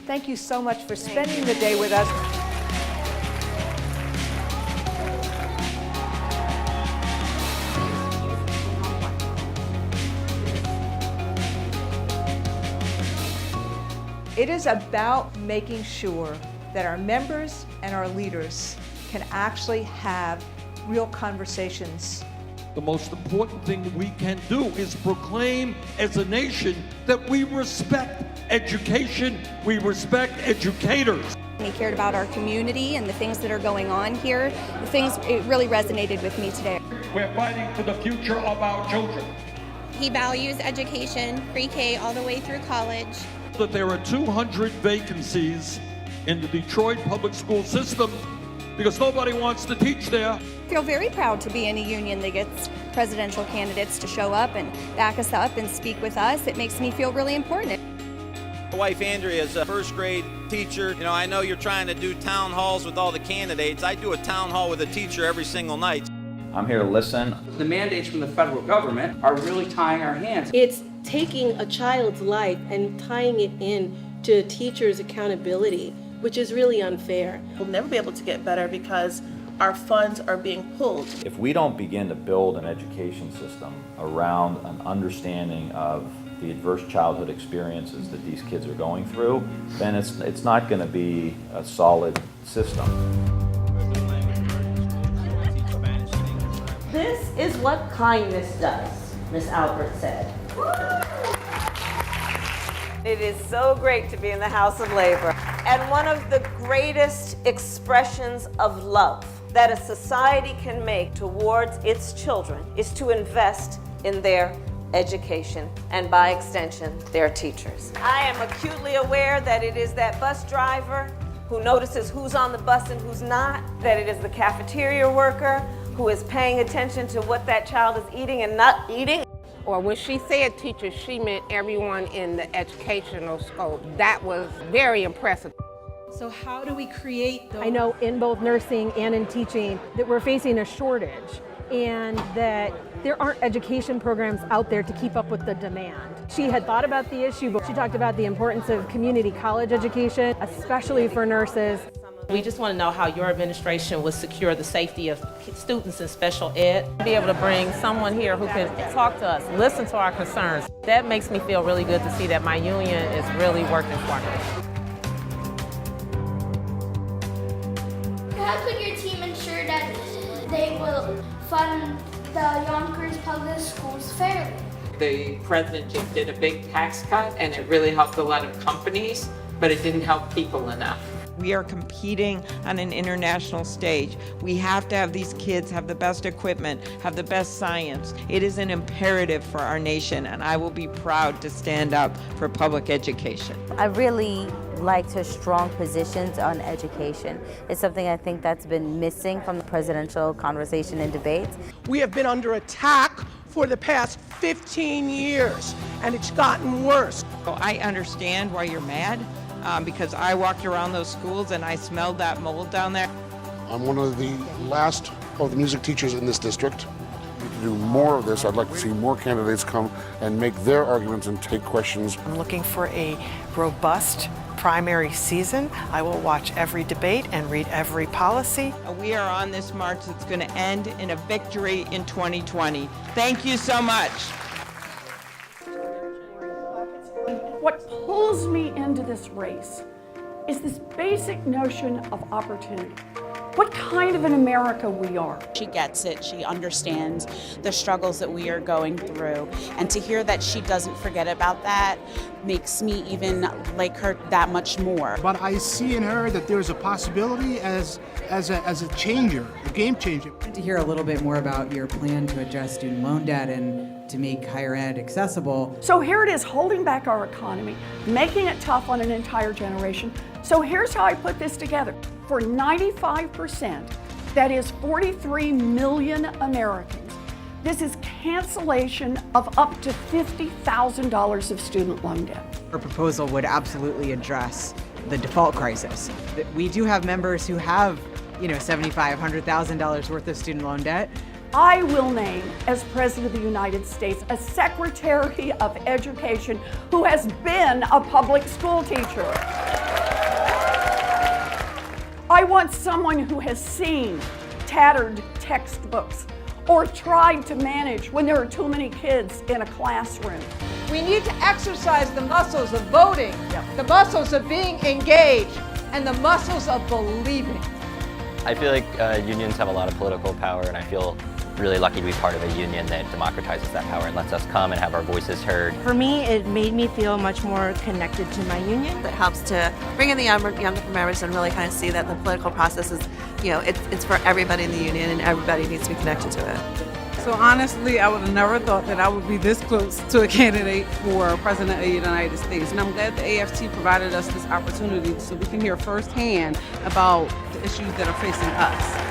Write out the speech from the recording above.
Thank you so much for spending the day with us. It is about making sure that our members and our leaders can actually have real conversations. The most important thing we can do is proclaim as a nation that we respect education, we respect educators. He cared about our community and the things that are going on here. It really resonated with me today. We're fighting for the future of our children. He values education, pre-K all the way through college. That there are 200 vacancies in the Detroit public school system because nobody wants to teach there. I feel very proud to be in a union that gets presidential candidates to show up and back us up and speak with us. It makes me feel really important. My wife Andrea is a first grade teacher. You know, I know you're trying to do town halls with all the candidates. I do a town hall with a teacher every single night. I'm here to listen. The mandates from the federal government are really tying our hands. It's taking a child's life and tying it in to a teacher's accountability, which is really unfair. We'll never be able to get better because our funds are being pulled. If we don't begin to build an education system around an understanding of the adverse childhood experiences that these kids are going through, then it's not going to be a solid system. This is what kindness does, Miss Albert said. It is so great to be in the House of Labor. And one of the greatest expressions of love that a society can make towards its children is to invest in their education and, by extension, their teachers. I am acutely aware that it is that bus driver who notices who's on the bus and who's not, that it is the cafeteria worker who is paying attention to what that child is eating and not eating. Or when she said teachers, she meant everyone in the educational scope. That was very impressive. So how do we create those? I know in both nursing and in teaching that we're facing a shortage and that there aren't education programs out there to keep up with the demand. She had thought about the issue, but she talked about the importance of community college education, especially for nurses. We just want to know how your administration will secure the safety of students in special ed. Be able to bring someone here who can talk to us, listen to our concerns. That makes me feel really good to see that my union is really working for me. How could your team ensure that they will fund the Yonkers public schools fairly? The president just did a big tax cut and it really helped a lot of companies, but it didn't help people enough. We are competing on an international stage. We have to have these kids have the best equipment, have the best science. It is an imperative for our nation, and I will be proud to stand up for public education. I really liked her strong positions on education. It's something I think that's been missing from the presidential conversation and debates. We have been under attack for the past 15 years, and it's gotten worse. So I understand why you're mad. Because I walked around those schools and I smelled that mold down there. I'm one of the last of the music teachers in this district. We can do more of this. I'd like to see more candidates come and make their arguments and take questions. I'm looking for a robust primary season. I will watch every debate and read every policy. We are on this march that's going to end in a victory in 2020. Thank you so much. What pulls me into this race is this basic notion of opportunity. What kind of an America we are. She gets it, she understands the struggles that we are going through, and to hear that she doesn't forget about that makes me even like her that much more. But I see in her that there's a possibility as a changer, a game changer. To hear a little bit more about your plan to address student loan debt and to make higher ed accessible. So here it is, holding back our economy, making it tough on an entire generation. So here's how I put this together. For 95%, that is 43 million Americans, this is cancellation of up to $50,000 of student loan debt. Her proposal would absolutely address the default crisis. We do have members who have, $75,000, $100,000 worth of student loan debt. I will name, as President of the United States, a Secretary of Education who has been a public school teacher. I want someone who has seen tattered textbooks or tried to manage when there are too many kids in a classroom. We need to exercise the muscles of voting, the muscles of being engaged, and the muscles of believing. I feel like unions have a lot of political power, and I feel really lucky to be part of a union that democratizes that power and lets us come and have our voices heard. For me, it made me feel much more connected to my union. It helps to bring in the younger members and really kind of see that the political process is, it's for everybody in the union and everybody needs to be connected to it. So honestly, I would have never thought that I would be this close to a candidate for President of the United States. And I'm glad the AFT provided us this opportunity so we can hear firsthand about the issues that are facing us.